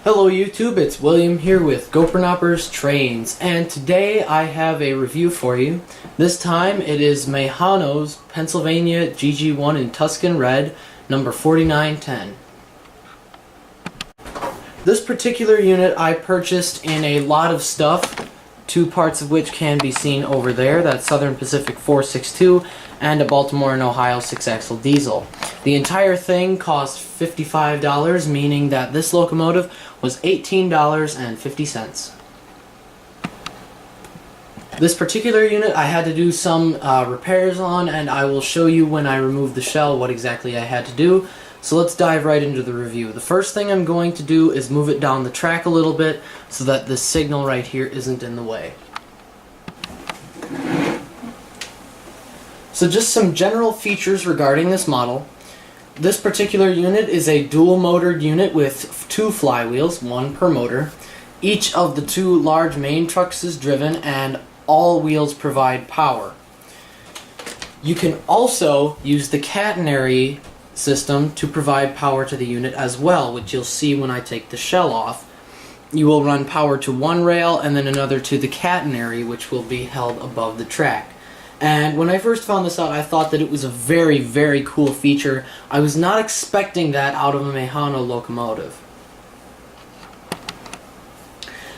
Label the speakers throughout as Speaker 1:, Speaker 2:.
Speaker 1: Hello YouTube, it's William here with gopernoper's Trains, and today I have a review for you. This time it is Mehano's Pennsylvania GG1 in Tuscan Red, number 4910. This particular unit I purchased in a lot of stuff, two parts of which can be seen over there. That's Southern Pacific 462 and a Baltimore and Ohio 6-axle diesel. The entire thing cost $55, meaning that this locomotive was $18.50. This particular unit I had to do some repairs on, and I will show you when I remove the shell what exactly I had to do. So let's dive right into the review. The first thing I'm going to do is move it down the track a little bit so that this signal right here isn't in the way. So just some general features regarding this model. This particular unit is a dual motored unit with two flywheels, one per motor. Each of the two large main trucks is driven and all wheels provide power. You can also use the catenary system to provide power to the unit as well, which you'll see when I take the shell off. You will run power to one rail and then another to the catenary, which will be held above the track. And when I first found this out, I thought that it was a very, very cool feature. I was not expecting that out of a Mehano locomotive.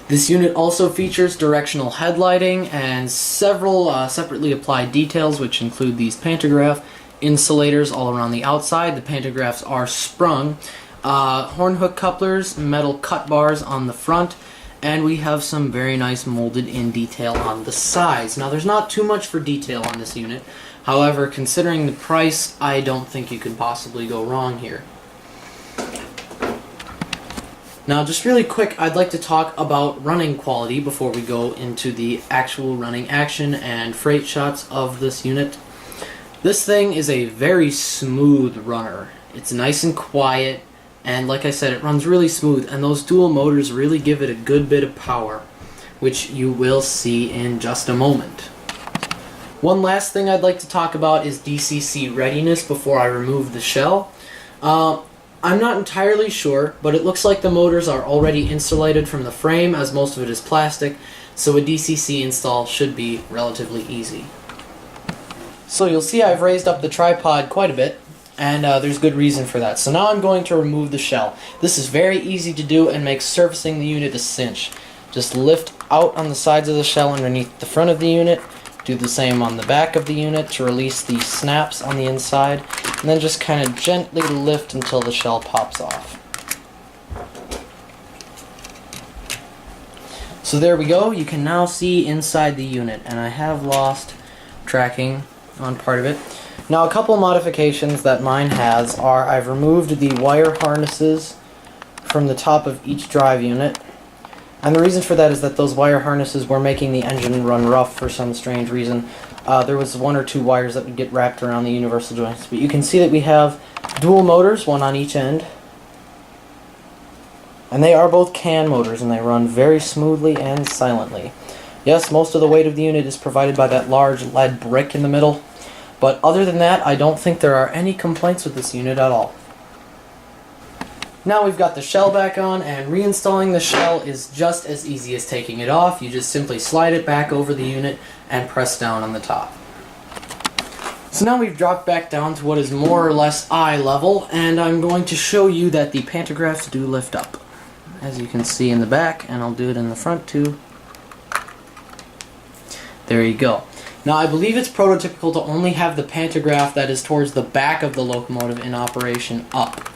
Speaker 1: This unit also features directional headlighting and several separately applied details, which include these Pantograph insulators all around the outside. The Pantographs are sprung. Horn hook couplers, metal cut bars on the front, and we have some very nice molded in detail on the sides. Now there's not too much for detail on this unit. However, considering the price, I don't think you could possibly go wrong here. Now just really quick, I'd like to talk about running quality before we go into the actual running action and freight shots of this unit. This thing is a very smooth runner. It's nice and quiet, and like I said, it runs really smooth, and those dual motors really give it a good bit of power, which you will see in just a moment. One last thing I'd like to talk about is DCC readiness before I remove the shell. I'm not entirely sure, but it looks like the motors are already insulated from the frame, as most of it is plastic, so a DCC install should be relatively easy. So you'll see I've raised up the tripod quite a bit, and there's good reason for that. So now I'm going to remove the shell. This is very easy to do and makes surfacing the unit a cinch. Just lift out on the sides of the shell underneath the front of the unit, do the same on the back of the unit to release the snaps on the inside, and then just kind of gently lift until the shell pops off. So there we go, you can now see inside the unit, and I have lost tracking on part of it. Now a couple modifications that mine has are I've removed the wire harnesses from the top of each drive unit, and the reason for that is that those wire harnesses were making the engine run rough for some strange reason. There was one or two wires that would get wrapped around the universal joints, but you can see that we have dual motors, one on each end, and they are both can motors and they run very smoothly and silently. Yes, most of the weight of the unit is provided by that large lead brick in the middle, but other than that, I don't think there are any complaints with this unit at all. Now we've got the shell back on, and reinstalling the shell is just as easy as taking it off. You just simply slide it back over the unit and press down on the top. So now we've dropped back down to what is more or less eye level, and I'm going to show you that the Pantographs do lift up, as you can see in the back, and I'll do it in the front too. There you go. Now I believe it's prototypical to only have the pantograph that is towards the back of the locomotive in operation up.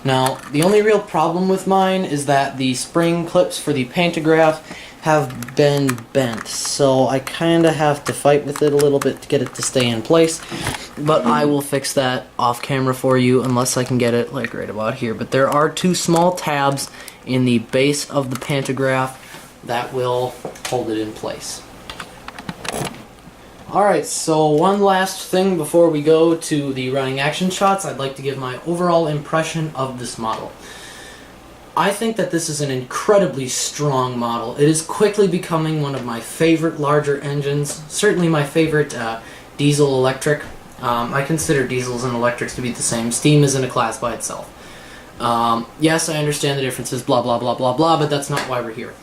Speaker 1: Now the only real problem with mine is that the spring clips for the pantograph have been bent, so I kinda have to fight with it a little bit to get it to stay in place, but I will fix that off camera for you unless I can get it like right about here. But there are two small tabs in the base of the pantograph that will hold it in place. Alright, so one last thing before we go to the running action shots, I'd like to give my overall impression of this model. I think that this is an incredibly strong model. It is quickly becoming one of my favorite larger engines, certainly my favorite diesel-electric. I consider diesels and electrics to be the same. Steam is in a class by itself. Yes, I understand the differences, blah, blah, blah, blah, blah, but that's not why we're here.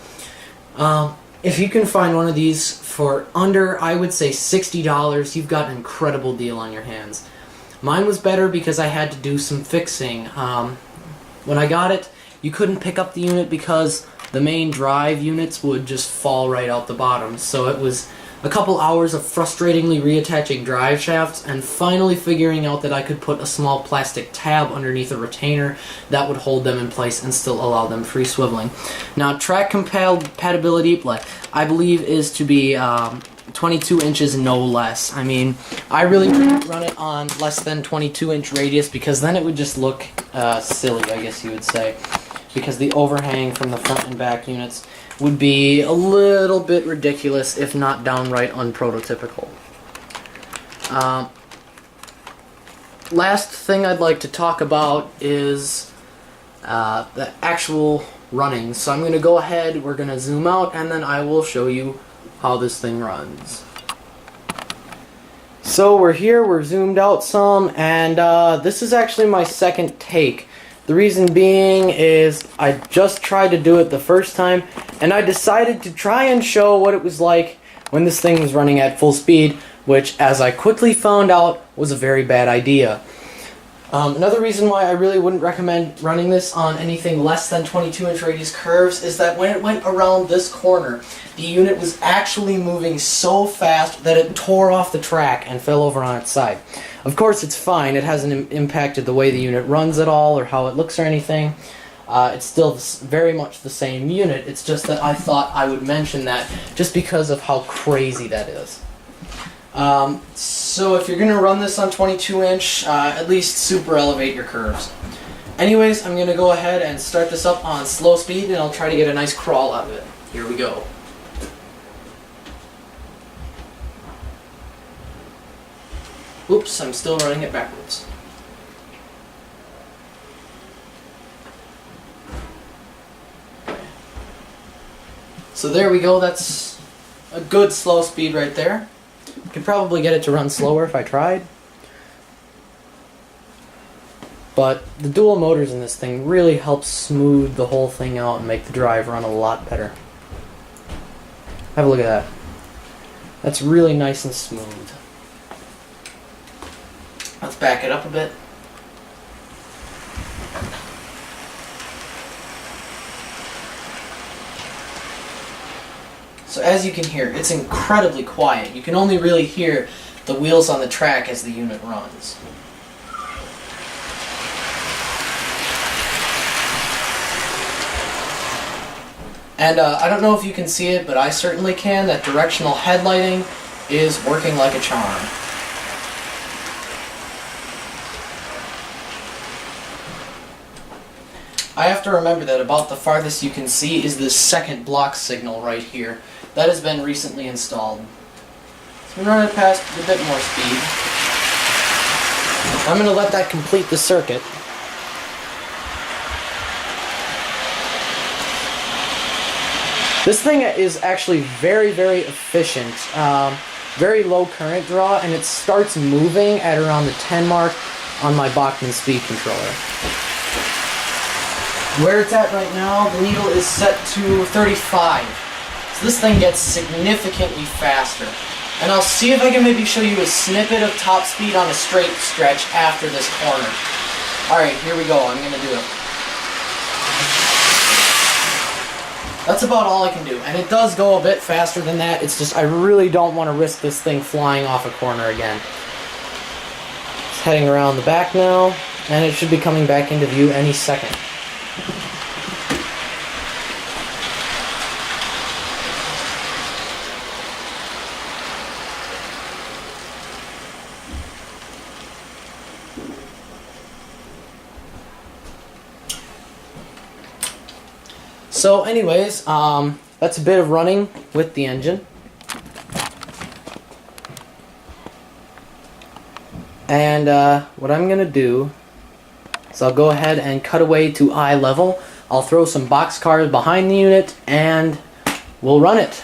Speaker 1: If you can find one of these for under, I would say $60, you've got an incredible deal on your hands. Mine was better because I had to do some fixing. When I got it, you couldn't pick up the unit because the main drive units would just fall right out the bottom. So it was a couple hours of frustratingly reattaching drive shafts and finally figuring out that I could put a small plastic tab underneath a retainer that would hold them in place and still allow them free swiveling. Now, track compatibility, I believe, is to be 22 inches, no less. I mean, I really wouldn't run it on less than 22-inch radius because then it would just look silly, I guess you would say, because the overhang from the front and back units would be a little bit ridiculous, if not downright unprototypical. Last thing I'd like to talk about is the actual running. So I'm going to go ahead, we're going to zoom out, and then I will show you how this thing runs. So we're here, we're zoomed out some, and this is actually my second take. The reason being is I just tried to do it the first time, and I decided to try and show what it was like when this thing was running at full speed, which, as I quickly found out, was a very bad idea. Another reason why I really wouldn't recommend running this on anything less than 22-inch radius curves is that when it went around this corner, the unit was actually moving so fast that it tore off the track and fell over on its side. Of course, it's fine. It hasn't impacted the way the unit runs at all or how it looks or anything. It's still very much the same unit. It's just that I thought I would mention that just because of how crazy that is. So if you're going to run this on 22-inch, at least super elevate your curves. Anyways, I'm going to go ahead and start this up on slow speed, and I'll try to get a nice crawl out of it. Here we go. Oops, I'm still running it backwards. So there we go, that's a good slow speed right there. Could probably get it to run slower if I tried. But the dual motors in this thing really help smooth the whole thing out and make the drive run a lot better. Have a look at that. That's really nice and smooth. Let's back it up a bit. So as you can hear, it's incredibly quiet. You can only really hear the wheels on the track as the unit runs. And I don't know if you can see it, but I certainly can. That directional headlighting is working like a charm. I have to remember that about the farthest you can see is this second block signal right here. That has been recently installed. So we run it past a bit more speed. I'm going to let that complete the circuit. This thing is actually very, very efficient. Very low current draw, and it starts moving at around the 10 mark on my Bachmann speed controller. Where it's at right now, the needle is set to 35. So this thing gets significantly faster. And I'll see if I can maybe show you a snippet of top speed on a straight stretch after this corner. Alright, here we go. I'm going to do it. That's about all I can do. And it does go a bit faster than that. It's just I really don't want to risk this thing flying off a corner again. It's heading around the back now, and it should be coming back into view any second. So anyways, that's a bit of running with the engine. And what I'm going to do is I'll go ahead and cut away to eye level. I'll throw some boxcars behind the unit and we'll run it.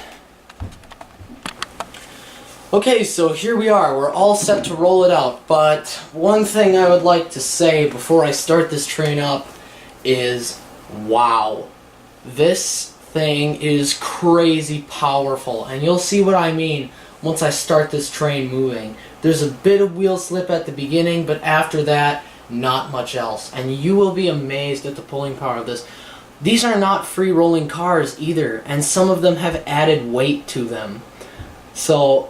Speaker 1: Okay, so here we are. We're all set to roll it out. But one thing I would like to say before I start this train up is wow. This thing is crazy powerful, and you'll see what I mean once I start this train moving. There's a bit of wheel slip at the beginning, but after that, not much else. And you will be amazed at the pulling power of this. These are not free rolling cars either, and some of them have added weight to them. So,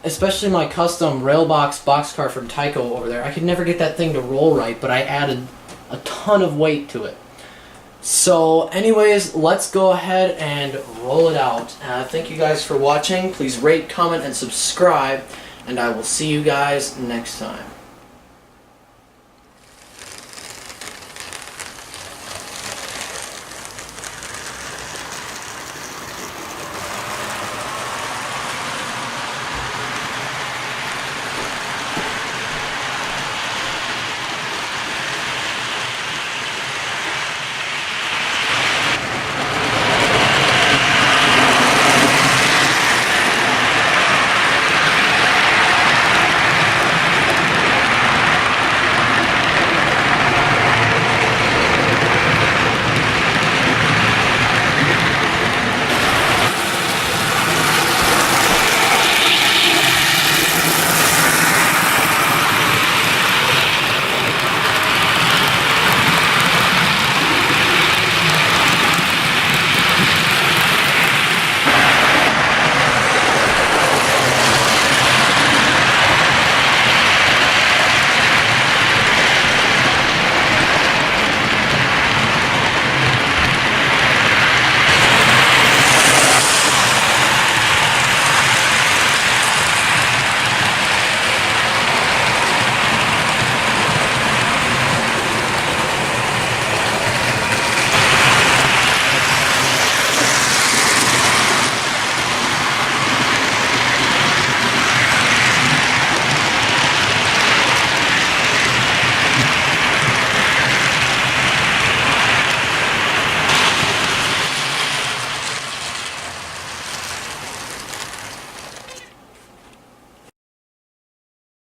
Speaker 1: especially my custom Railbox boxcar from Tyco over there, I could never get that thing to roll right, but I added a ton of weight to it. So anyways, let's go ahead and roll it out. Thank you guys for watching. Please rate, comment, and subscribe, and I will see you guys next time.